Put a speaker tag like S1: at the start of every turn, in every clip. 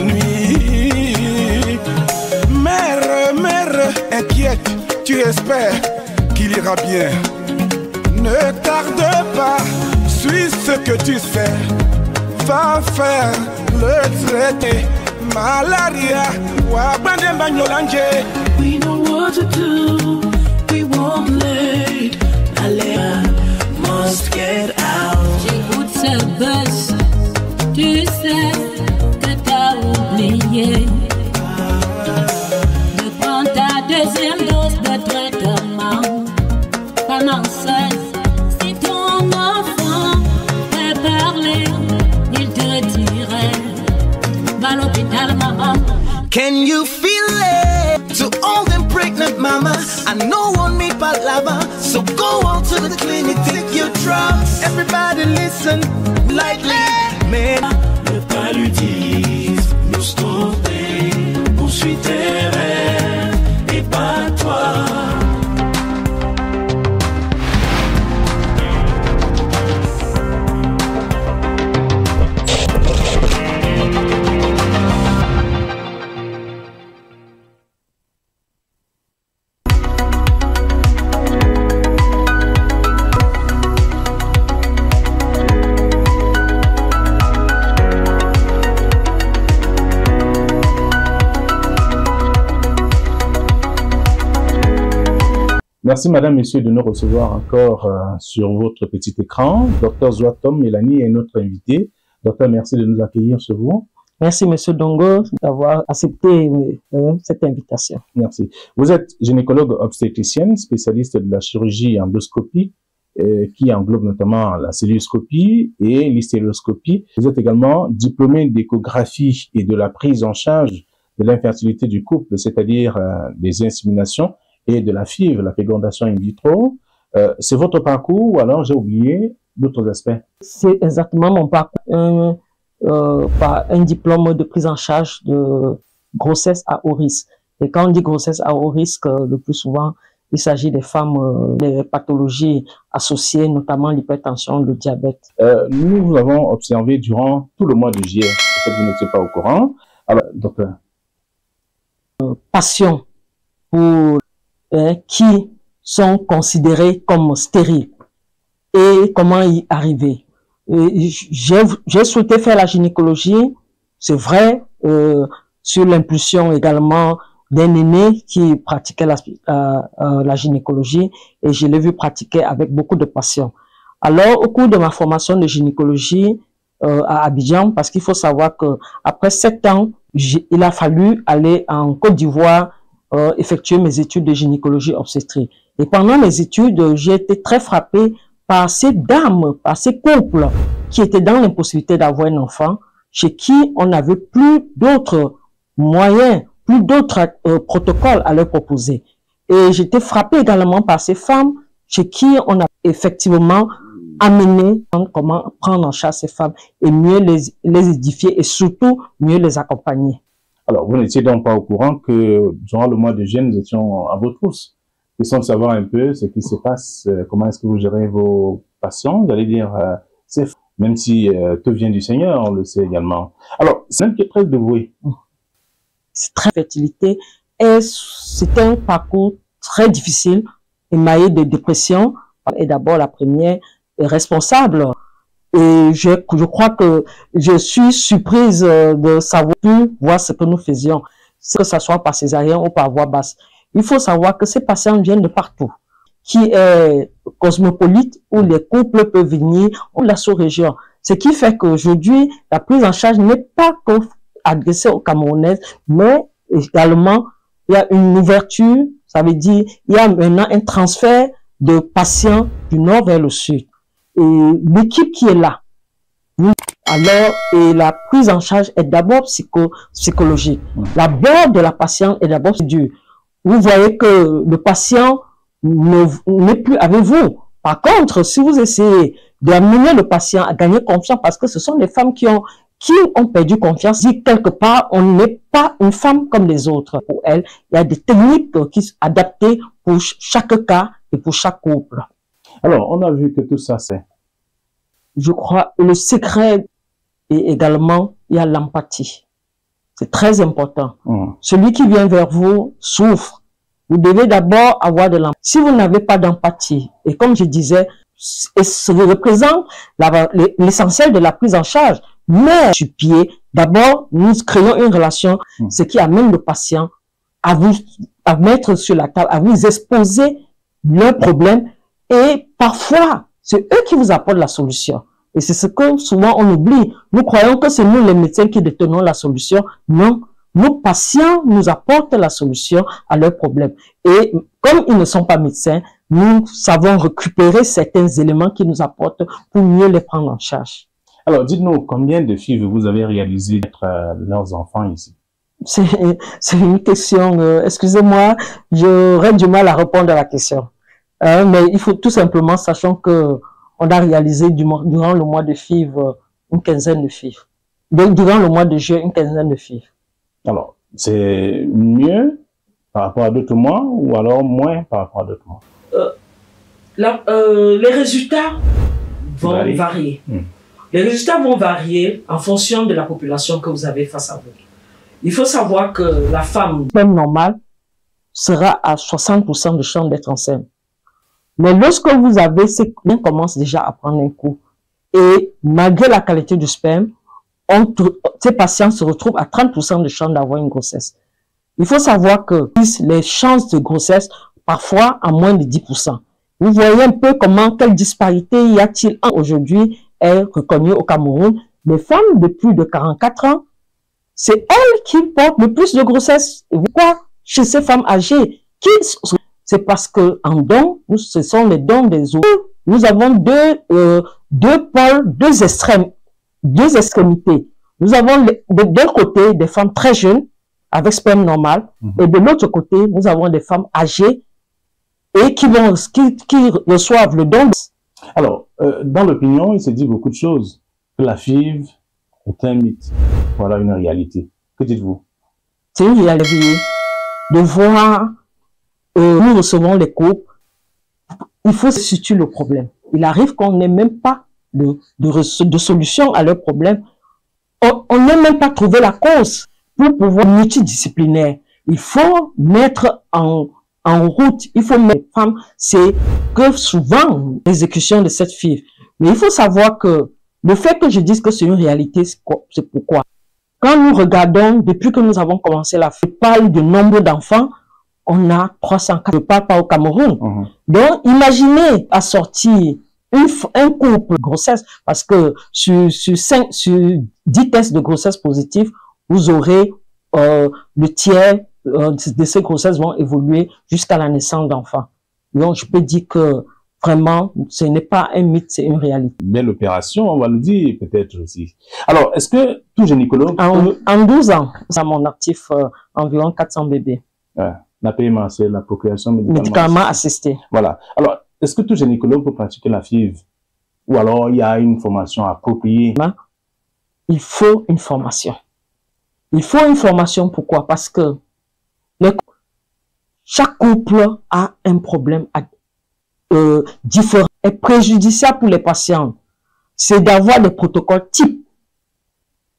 S1: Nuit, mère, inquiète, tu espères qu'il ira bien. Ne tarde pas, suis ce que tu sais. Va faire le traité, malaria, wabande bagnolanje.
S2: We know what to do, we won't late. Alea must get out.
S3: J'écoute ce buzz, tu sais que t'as oublié de prendre ta deuxième dose de traitement. Pendant seul, si ton enfant peut parler, il te dirait, va à l'hôpital, maman.
S2: Can you feel it? To all them pregnant mamas, I know one me palava. So go on to the clinic, take your drugs. Everybody listen, lightly. Mais le paludisme nous stopper, poursuis tes rêves et pas toi.
S4: Merci Madame, Messieurs de nous recevoir encore sur votre petit écran. Dr Zouatom Mélanie est notre invité. Docteur, merci de nous accueillir chez vous.
S5: Merci Monsieur Dongo d'avoir accepté cette invitation.
S4: Merci. Vous êtes gynécologue obstétricienne, spécialiste de la chirurgie endoscopique qui englobe notamment la celluloscopie et l'hystérioscopie. Vous êtes également diplômé d'échographie et de la prise en charge de l'infertilité du couple, c'est-à-dire des inséminations et de la FIV, la fécondation in vitro. C'est votre parcours ou alors j'ai oublié d'autres aspects?
S5: C'est exactement mon parcours. Par un diplôme de prise en charge de grossesse à haut risque. Et quand on dit grossesse à haut risque, le plus souvent, il s'agit des femmes, des pathologies associées, notamment l'hypertension, le diabète.
S4: Nous avons observé durant tout le mois de juillet, peut-être que vous n'étiez pas au courant. Alors, docteur.
S5: Passion pour qui sont considérés comme stériles et comment y arriver. J'ai souhaité faire la gynécologie, c'est vrai, sur l'impulsion également d'un aîné qui pratiquait la gynécologie et je l'ai vu pratiquer avec beaucoup de passion. Alors, au cours de ma formation de gynécologie à Abidjan, parce qu'il faut savoir que après 7 ans, il a fallu aller en Côte d'Ivoire effectuer mes études de gynécologie obstétrique. Et pendant mes études, j'ai été très frappée par ces dames, par ces couples qui étaient dans l'impossibilité d'avoir un enfant, chez qui on n'avait plus d'autres moyens, plus d'autres protocoles à leur proposer. Et j'étais frappée également par ces femmes chez qui on a effectivement amené comment prendre en charge ces femmes et mieux les édifier et surtout mieux les accompagner.
S4: Alors, vous n'étiez donc pas au courant que durant le mois de juillet, nous étions à vos trousses. Question de savoir un peu ce qui se passe, comment est-ce que vous gérez vos patients, j'allais dire, même si tout vient du Seigneur, on le sait également. Alors, c'est un qui est très dévoué.
S5: C'est très fertilité et c'est un parcours très difficile, émaillé de dépression. Et d'abord, la première est responsable. Et je crois que je suis surprise de savoir plus voir ce que nous faisions, que ce soit par césarienne ou par voie basse. Il faut savoir que ces patients viennent de partout, qui est cosmopolite, où les couples peuvent venir, ou la sous-région. Ce qui fait qu'aujourd'hui, la prise en charge n'est pas adressée aux Camerounaises, mais également, il y a une ouverture, ça veut dire, il y a maintenant un transfert de patients du nord vers le sud. Et l'équipe qui est là, alors, et la prise en charge est d'abord psychologique. L'abord de la patiente est d'abord dur. Vous voyez que le patient n'est plus avec vous. Par contre, si vous essayez d'amener le patient à gagner confiance, parce que ce sont des femmes qui ont perdu confiance, dit quelque part, on n'est pas une femme comme les autres. Pour elle, il y a des techniques qui sont adaptées pour chaque cas et pour chaque couple.
S4: Alors, on a vu que tout ça, c'est...
S5: Je crois, le secret, et également, il y a l'empathie. C'est très important. Celui qui vient vers vous souffre. Vous devez d'abord avoir de l'empathie. Si vous n'avez pas d'empathie, et comme je disais, ça représente l'essentiel de la prise en charge, mais sur pied, d'abord, nous créons une relation, ce qui amène le patient à vous mettre sur la table, à vous exposer leurs problèmes, et parfois, c'est eux qui vous apportent la solution. Et c'est ce que souvent on oublie. Nous croyons que c'est nous les médecins qui détenons la solution. Non, nos patients nous apportent la solution à leurs problèmes. Et comme ils ne sont pas médecins, nous savons récupérer certains éléments qui nous apportent pour mieux les prendre en charge.
S4: Alors, dites-nous, combien de FIV vous avez réalisé d'être leurs enfants ici?
S5: C'est une question, excusez-moi, j'aurais du mal à répondre à la question. Mais il faut tout simplement, sachant que on a réalisé durant le mois de FIV une quinzaine de FIV. Donc, durant le mois de juin, une quinzaine de FIV.
S4: Alors, c'est mieux par rapport à d'autres mois ou alors moins par rapport à d'autres mois?
S5: Les résultats vont varier. Les résultats vont varier en fonction de la population que vous avez face à vous. Il faut savoir que la femme, même normale, sera à 60% de chance d'être enceinte. Mais lorsque vous avez, on commence déjà à prendre un coup. Et malgré la qualité du sperme, ces patients se retrouvent à 30% de chance d'avoir une grossesse. Il faut savoir que les chances de grossesse, parfois à moins de 10%. Vous voyez un peu quelle disparité y a-t-il aujourd'hui est reconnue au Cameroun. Les femmes de plus de 44 ans, c'est elles qui portent le plus de grossesse. Et pourquoi chez ces femmes âgées? C'est parce que en don, ce sont les dons des autres. Nous avons deux pôles, deux extrémités. Nous avons d'un côté des femmes très jeunes avec sperme normal, et de l'autre côté, nous avons des femmes âgées et qui reçoivent le don.
S4: Alors, dans l'opinion, il se dit beaucoup de choses. Que la FIV est un mythe. Voilà une réalité. Que dites-vous?
S5: C'est une réalité de voir, nous recevons les couples, il faut situer le problème. Il arrive qu'on n'ait même pas de solution à leur problème. On n'a même pas trouvé la cause pour pouvoir multidisciplinaire. Il faut mettre en route, il faut mettre les femmes, c'est que souvent l'exécution de cette FIV. Mais il faut savoir que le fait que je dise que c'est une réalité, c'est pourquoi. Quand nous regardons, depuis que nous avons commencé la FIV, on parle de nombre d'enfants, on a 304, je ne parle pas au Cameroun. Donc, imaginez à sortir un couple de grossesse, parce que sur 10 tests de grossesse positifs, vous aurez le tiers de ces grossesses vont évoluer jusqu'à la naissance d'enfants. Donc, je peux dire que vraiment, ce n'est pas un mythe, c'est une réalité.
S4: Belle opération, on va le dire peut-être aussi. Alors, est-ce que tout gynécologue...
S5: En 12 ans, à mon actif, environ 400 bébés.
S4: L'APMA, c'est la procréation
S5: médicalement assistée.
S4: Voilà. Alors, est-ce que tout gynécologue peut pratiquer la FIV? Ou alors, il y a une formation appropriée?
S5: Il faut une formation. Il faut une formation, pourquoi? Parce que chaque couple a un problème différent et préjudiciable pour les patients. C'est d'avoir des protocoles types.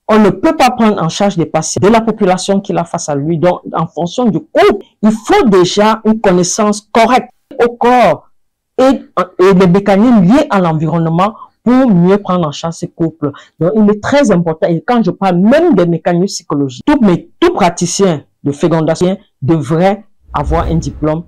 S5: On ne peut pas prendre en charge des patients de la population qu'il a face à lui. Donc, en fonction du couple, il faut déjà une connaissance correcte au corps et des mécanismes liés à l'environnement pour mieux prendre en charge ces couples. Donc, il est très important. Et quand je parle même des mécanismes psychologiques, tout praticien de fécondation devrait avoir un diplôme.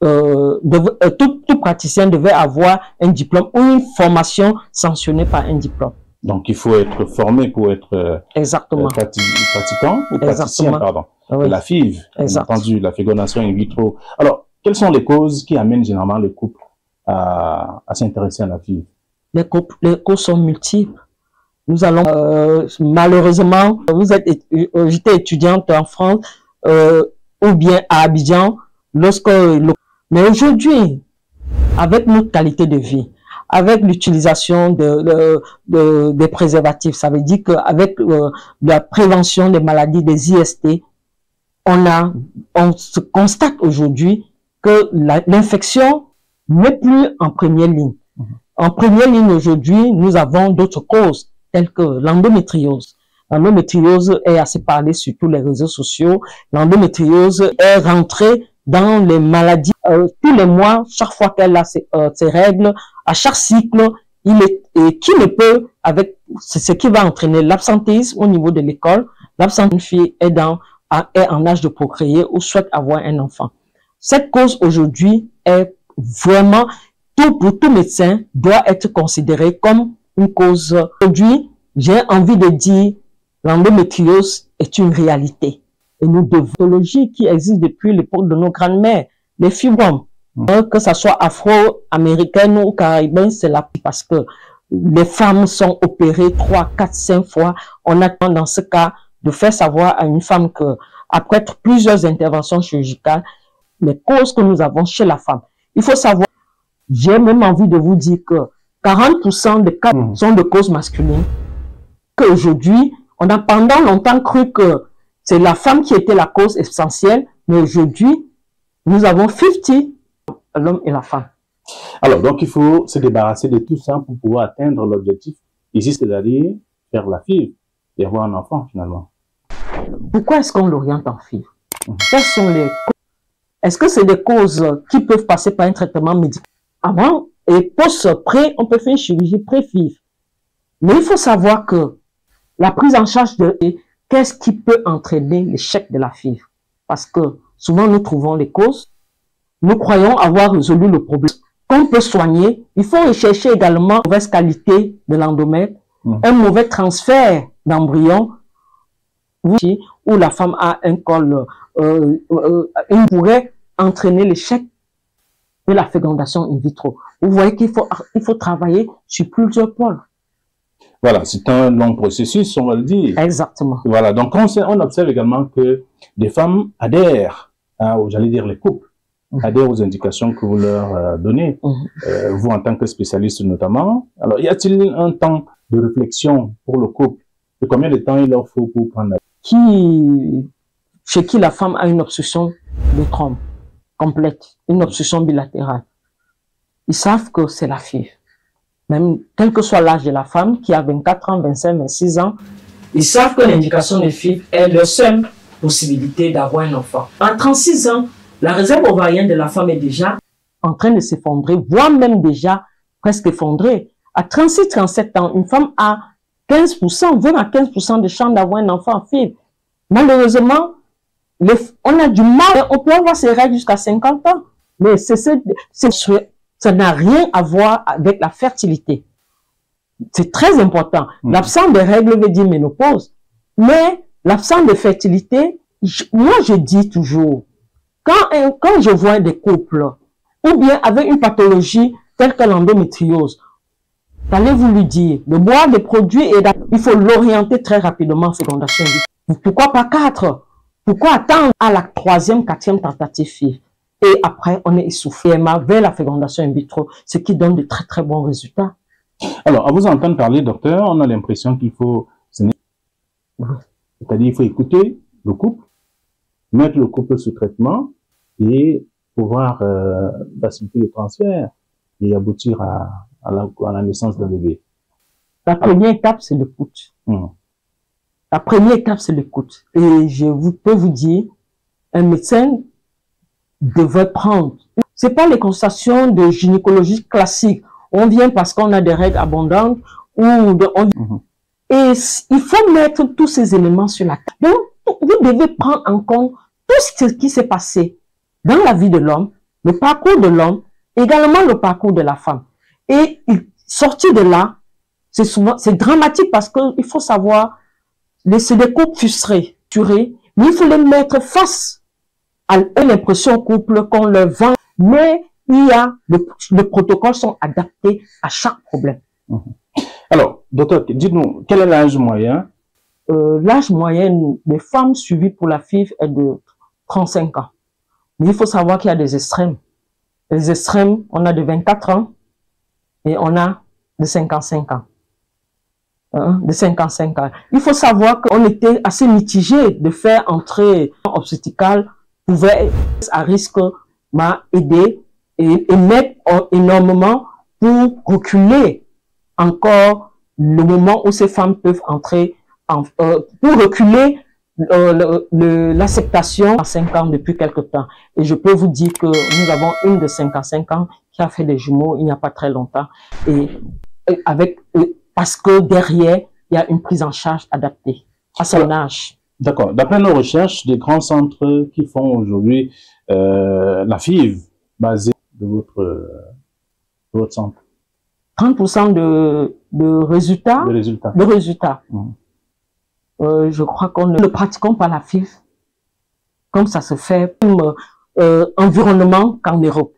S5: Tout praticien devait avoir un diplôme ou une formation sanctionnée par un diplôme.
S4: Donc, il faut être formé pour être pratiquant ou praticien, pardon, de la FIV, bien entendu, la fécondation in vitro. Alors, quelles sont les causes qui amènent généralement les couples à s'intéresser à la FIV?
S5: Les causes sont multiples. Nous allons, malheureusement, j'étais étudiante en France ou bien à Abidjan, mais aujourd'hui, avec notre qualité de vie, avec l'utilisation des préservatifs, ça veut dire qu'avec la prévention des maladies, des IST, on se constate aujourd'hui que l'infection n'est plus en première ligne. En première ligne aujourd'hui, nous avons d'autres causes, telles que l'endométriose, L'endométriose est assez parlée sur tous les réseaux sociaux. L'endométriose est rentrée dans les maladies tous les mois, chaque fois qu'elle a ses règles, à chaque cycle, et qui ne peut, avec ce qui va entraîner l'absentéisme au niveau de l'école. L'absence d'une fille est en âge de procréer ou souhaite avoir un enfant. Cette cause aujourd'hui est vraiment, pour tout médecin, doit être considérée comme une cause. Aujourd'hui, j'ai envie de dire, l'endométriose est une réalité. Et nous devons, pathologie qui existe depuis l'époque de nos grandes-mères, les fibromes, que ça soit afro-américaine ou caribéenne, c'est là parce que les femmes sont opérées 3, 4, 5 fois. On attend dans ce cas de faire savoir à une femme que, après plusieurs interventions chirurgicales, les causes que nous avons chez la femme. Il faut savoir, j'ai même envie de vous dire que 40% des cas sont de causes masculines. Qu'aujourd'hui, on a pendant longtemps cru que c'est la femme qui était la cause essentielle, mais aujourd'hui, nous avons 50, l'homme et la femme.
S4: Alors, donc, il faut se débarrasser de tout ça pour pouvoir atteindre l'objectif. Ici, c'est-à-dire faire la FIV et avoir un enfant, finalement.
S5: Pourquoi est-ce qu'on l'oriente en FIV? Quelles sont les causes? Est-ce que c'est des causes qui peuvent passer par un traitement médical? Avant et post-pré, on peut faire une chirurgie pré-FIV. Mais il faut savoir que la prise en charge de qu'est-ce qui peut entraîner l'échec de la FIV? Parce que souvent nous trouvons les causes, nous croyons avoir résolu le problème qu'on peut soigner. Il faut rechercher également une mauvaise qualité de l'endomètre, un mauvais transfert d'embryon, où la femme a un col, il pourrait entraîner l'échec de la fécondation in vitro. Vous voyez qu'il faut travailler sur plusieurs pôles.
S4: Voilà, c'est un long processus, on va le dire.
S5: Exactement.
S4: Voilà, donc on observe également que des femmes adhèrent, j'allais dire les couples, adhèrent aux indications que vous leur donnez, vous en tant que spécialiste notamment. Alors, y a-t-il un temps de réflexion pour le couple? Et combien de temps il leur faut pour prendre la...
S5: Chez qui la femme a une obstruction de trompe complète, une obstruction bilatérale, ils savent que c'est la FIV. Même quel que soit l'âge de la femme, qui a 24 ans, 25, 26 ans, ils savent que l'indication de FIV est leur seule possibilité d'avoir un enfant. À 36 ans, la réserve ovarienne de la femme est déjà en train de s'effondrer, voire même déjà presque effondrée. À 36, 37 ans, une femme a 15%, 20 à 15% de chance d'avoir un enfant en FIV. Malheureusement, on a du mal, on peut avoir ses règles jusqu'à 50 ans, mais ça n'a rien à voir avec la fertilité. C'est très important. L'absence de règles veut dire ménopause, mais l'absence de fertilité, moi je dis toujours, quand je vois des couples, ou bien avec une pathologie telle que l'endométriose, allez-vous lui dire de boire des produits et il faut l'orienter très rapidement en fécondation in vitro. Pourquoi pas 4? Pourquoi attendre à la 3e, 4e tentative FIV? Et après, on est essoufflé vers la fécondation in vitro, ce qui donne de très très bons résultats.
S4: Alors, à vous entendre parler, docteur, on a l'impression qu'il faut, c'est-à-dire il faut écouter le couple, mettre le couple sous traitement et pouvoir faciliter le transfert et aboutir à la naissance d'un bébé.
S5: La première étape, c'est l'écoute. La première étape, c'est l'écoute. Et peux vous dire, un médecin devrait prendre. C'est pas les consultations de gynécologie classique. On vient parce qu'on a des règles abondantes et il faut mettre tous ces éléments sur la table. Donc, vous devez prendre en compte tout ce qui s'est passé dans la vie de l'homme, le parcours de l'homme, également le parcours de la femme. Et sortir de là, c'est dramatique parce qu'il faut savoir, c'est des couples frustrés, mais il faut les mettre face à l'impression au couple qu'on leur vend, mais les protocoles sont adaptés à chaque problème.
S4: Alors, docteur, dites-nous, quel est l'âge moyen?
S5: L'âge moyen des femmes suivies pour la FIV est de 35 ans. Mais il faut savoir qu'il y a des extrêmes. Les extrêmes, on a de 24 ans et on a de 55 ans. De 55 ans. Il faut savoir qu'on était assez mitigé de faire entrer obstétricale pouvait à risque aider et mettre énormément pour reculer encore le moment où ces femmes peuvent entrer pour reculer l'acceptation à 5 ans depuis quelque temps. Et je peux vous dire que nous avons une de 55 ans qui a fait des jumeaux il n'y a pas très longtemps. Et parce que derrière, il y a une prise en charge adaptée à son âge.
S4: D'accord. D'après nos recherches, des grands centres qui font aujourd'hui la FIV, basée de votre centre.
S5: 30% de résultats. De résultats. Je crois qu'on ne le pratiquons pas la FIV comme ça se fait comme environnement qu'en Europe.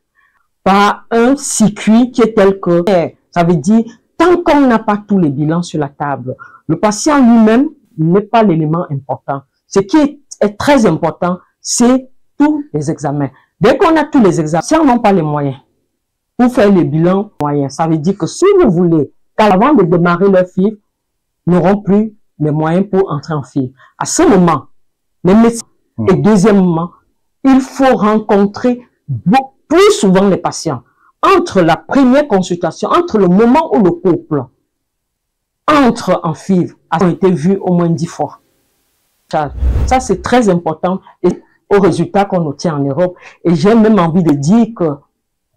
S5: Par un circuit qui est tel que, ça veut dire, tant qu'on n'a pas tous les bilans sur la table, le patient lui-même n'est pas l'élément important. Ce qui est très important, c'est tous les examens. Dès qu'on a tous les examens, si on n'a pas les moyens pour faire les bilans moyens, ça veut dire que si vous voulez qu'avant de démarrer leur FIV, n'auront plus les moyens pour entrer en FIV. À ce moment, les médecins, et deuxièmement, il faut rencontrer plus souvent les patients. Entre la première consultation, entre le moment où le couple entre en FIV, a été vu au moins 10 fois. Ça c'est très important et au résultat qu'on obtient en Europe. Et j'ai même envie de dire que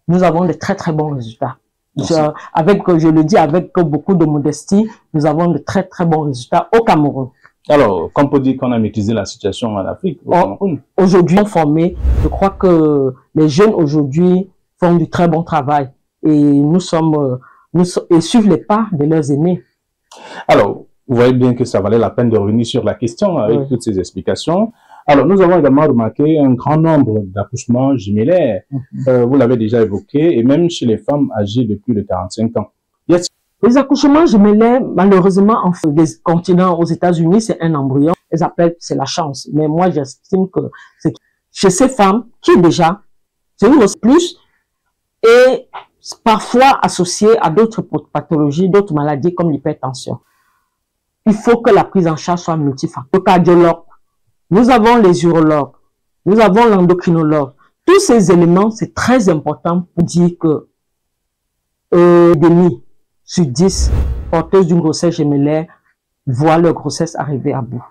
S5: nous avons de très très bons résultats. Je le dis avec beaucoup de modestie, nous avons de très très bons résultats au Cameroun.
S4: Alors, qu'on peut dire qu'on a maîtrisé la situation en Afrique, au Cameroun.
S5: Aujourd'hui, formés, je crois que les jeunes aujourd'hui font du très bon travail et nous suivent les pas de leurs aînés. Alors,
S4: vous voyez bien que ça valait la peine de revenir sur la question avec toutes ces explications. Alors, nous avons également remarqué un grand nombre d'accouchements jumellaires. Vous l'avez déjà évoqué, et même chez les femmes âgées de plus de 45 ans.
S5: Les accouchements jumellaires, malheureusement, en fait, des continents aux États-Unis, c'est un embryon. Ils appellent, c'est la chance. Mais moi, j'estime que c'est chez ces femmes qui déjà, c'est une grosse plus, et parfois associée à d'autres pathologies, d'autres maladies comme l'hypertension. Il faut que la prise en charge soit multifactorielle. Le cardiologue, nous avons les urologues, nous avons l'endocrinologue. Tous ces éléments, c'est très important pour dire que demi sur 10 porteuses d'une grossesse gémellaire voient leur grossesse arriver à bout.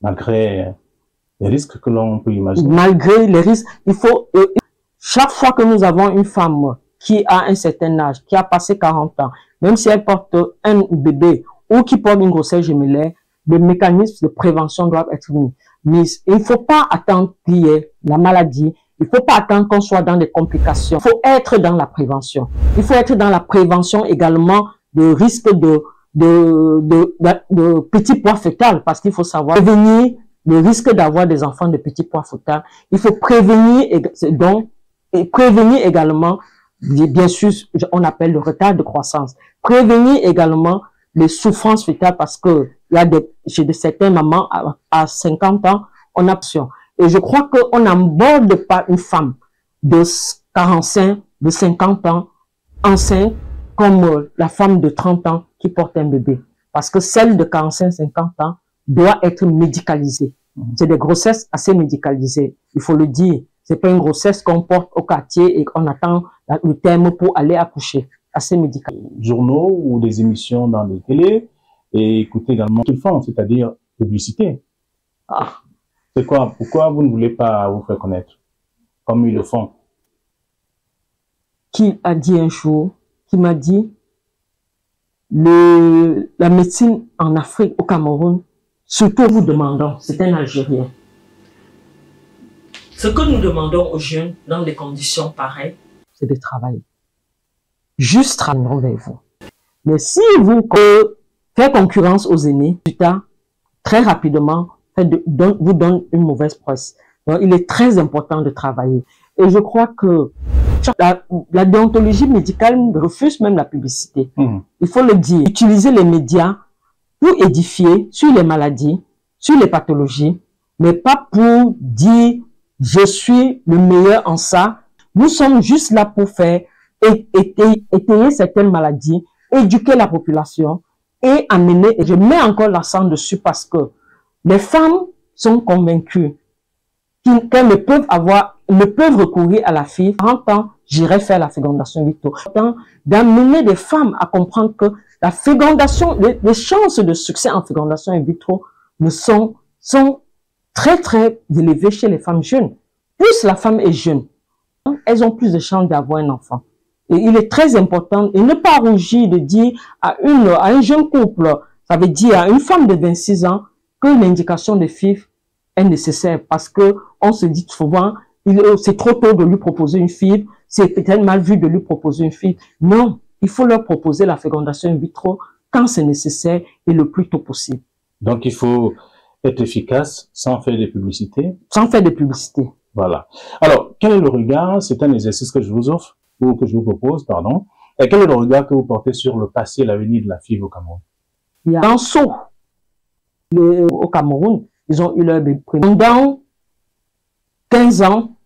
S4: Malgré les risques que l'on peut imaginer.
S5: Malgré les risques, il faut... chaque fois que nous avons une femme qui a un certain âge, qui a passé 40 ans, même si elle porte un bébé ou qui porte une grossesse gémellaire, les mécanismes de prévention doivent être mis. Il ne faut pas attendre qu'il y ait la maladie. Il ne faut pas attendre qu'on soit dans des complications. Il faut être dans la prévention. Il faut être dans la prévention également de risque de petit poids fœtal, parce qu'il faut savoir prévenir le risque d'avoir des enfants de petit poids fœtal. Il faut prévenir également, bien sûr, on appelle le retard de croissance. Prévenir également les souffrances fœtales, parce que il y a chez certaines mamans à 50 ans, on a option. Et je crois qu'on n'aborde pas une femme de 45, de 50 ans, enceinte, comme la femme de 30 ans qui porte un bébé. Parce que celle de 45, 50 ans doit être médicalisée. C'est des grossesses assez médicalisées. Il faut le dire. C'est pas une grossesse qu'on porte au quartier et qu'on attend le terme pour aller accoucher. Assez médicalisé.
S4: Journaux ou des émissions dans les télés et écouter également ce qu'ils font, c'est-à-dire publicité. C'est quoi? Pourquoi vous ne voulez pas vous faire connaître comme ils le font?
S5: Qui a dit un jour, qui m'a dit, la médecine en Afrique, au Cameroun, ce que nous demandons, c'est un Algérien. Ce que nous demandons aux jeunes dans des conditions pareilles, c'est de travailler. Juste travailler vers vous. Mais si vous faites concurrence aux aînés, plus tard, très rapidement, vous donne une mauvaise presse. Donc, il est très important de travailler. Et je crois que la déontologie médicale refuse même la publicité. Il faut le dire. Utiliser les médias pour édifier sur les maladies, sur les pathologies, mais pas pour dire je suis le meilleur en ça. Nous sommes juste là pour faire étayer certaines maladies, éduquer la population et amener, et je mets encore l'accent dessus parce que les femmes sont convaincues qu'elles ne peuvent recourir à la FIV. 40 ans, j'irai faire la fécondation vitro. D'amener des femmes à comprendre que la fécondation, les chances de succès en fécondation in vitro sont très, très élevées chez les femmes jeunes. Plus la femme est jeune, elles ont plus de chances d'avoir un enfant. Et il est très important, et ne pas rougir de dire à un jeune couple, ça veut dire à une femme de 26 ans, que l'indication de FIV est nécessaire, parce que on se dit souvent, c'est trop tôt de lui proposer une FIV, c'est peut-être mal vu de lui proposer une FIV. Non, il faut leur proposer la fécondation in vitro quand c'est nécessaire et le plus tôt possible.
S4: Donc, il faut être efficace sans faire de publicité.
S5: Sans faire de publicité.
S4: Voilà. Alors, quel est le regard, c'est un exercice que je vous offre, ou que je vous propose, pardon. Et quel est le regard que vous portez sur le passé et l'avenir de la FIV au Cameroun?
S5: Il y a un saut au Cameroun, ils ont eu leur bébé. Pendant 15 ans,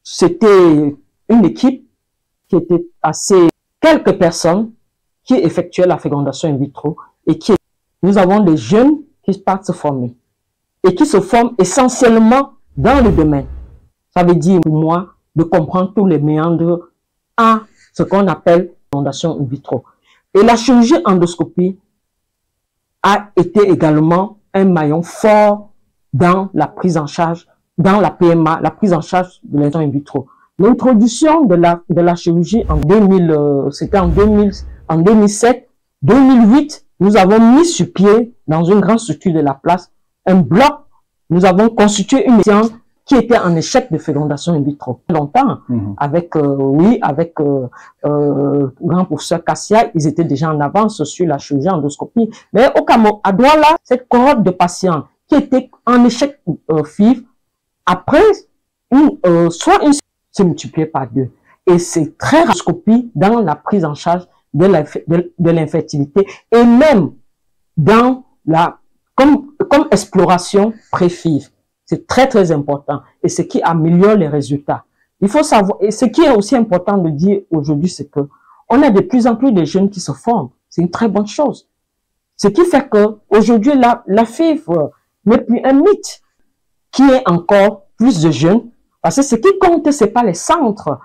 S5: c'était une équipe qui était assez, quelques personnes qui effectuaient la fécondation in vitro et nous avons des jeunes qui partent se former et qui se forment essentiellement dans le domaine. Ça veut dire pour moi de comprendre tous les méandres à ce qu'on appelle fécondation in vitro. Et la chirurgie endoscopie a été également un maillon fort dans la prise en charge, dans la PMA, la prise en charge de l'injection in vitro. L'introduction de la chirurgie en 2007, 2008, nous avons mis sur pied, dans une grande structure de la place, un bloc. Nous avons constitué une étude qui était en échec de fécondation in vitro. Longtemps, avec grand professeur Cassia, ils étaient déjà en avance sur la chirurgie endoscopie. Mais au Cameroun, à Douala, cette cohorte de patients qui étaient en échec FIV, après, se multipliait par 2. Et c'est très endoscopie dans la prise en charge de l'infertilité et même dans comme exploration pré-FIV. C'est très, très important. Et ce qui améliore les résultats. Il faut savoir, et ce qui est aussi important de dire aujourd'hui, c'est que on a de plus en plus de jeunes qui se forment. C'est une très bonne chose. Ce qui fait que aujourd'hui, la FIV n'est plus un mythe, qui est encore plus de jeunes. Parce que ce qui compte, c'est pas les centres.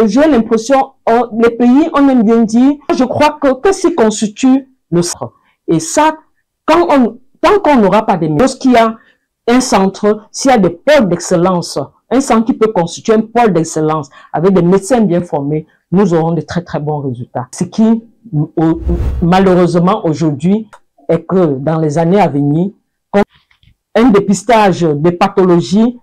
S5: J'ai l'impression, les pays, on aime bien dire, je crois que s'y constitue le centre. Et ça, tant qu'on n'aura pas des médecins, lorsqu'il y a un centre, s'il y a des pôles d'excellence, un centre qui peut constituer un pôle d'excellence avec des médecins bien formés, nous aurons de très très bons résultats. Ce qui, malheureusement aujourd'hui, est que dans les années à venir, un dépistage des pathologies,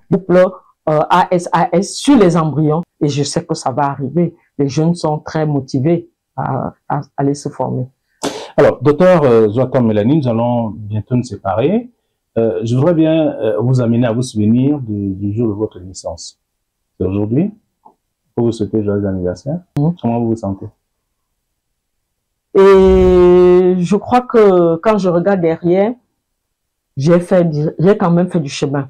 S5: ASAS sur les embryons, et je sais que ça va arriver. Les jeunes sont très motivés à aller se former.
S4: Alors, docteur Zouatom Mélanie, nous allons bientôt nous séparer. Je voudrais bien vous amener à vous souvenir du jour de votre naissance. C'est aujourd'hui. Pour vous souhaiter joyeux anniversaire. Comment vous vous sentez?
S5: Et je crois que quand je regarde derrière, j'ai quand même fait du chemin.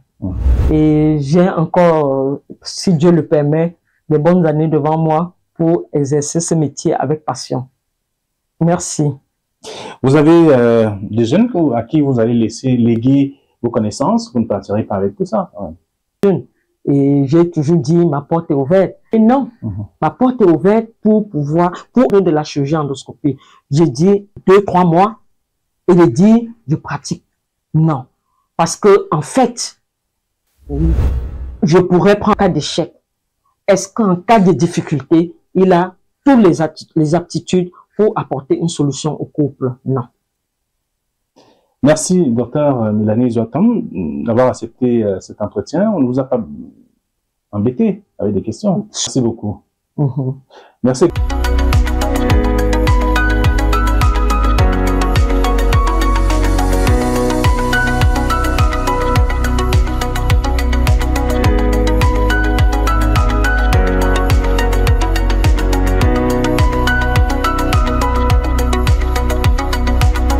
S5: Et j'ai encore, si Dieu le permet, des bonnes années devant moi pour exercer ce métier avec passion. Merci.
S4: Vous avez des jeunes à qui vous allez léguer vos connaissances, vous ne partirez pas avec tout ça.
S5: Et j'ai toujours dit, ma porte est ouverte. Et non, ma porte est ouverte pour de la chirurgie endoscopie. J'ai dit 2-3 mois et j'ai dit, je pratique. Non. Parce que, en fait, je pourrais prendre en cas d'échec. Est-ce qu'en cas de difficulté, il a toutes les aptitudes pour apporter une solution au couple? Non.
S4: Merci, docteur Mélanie Zouatom, d'avoir accepté cet entretien. On ne vous a pas embêté avec des questions. Merci beaucoup. Merci.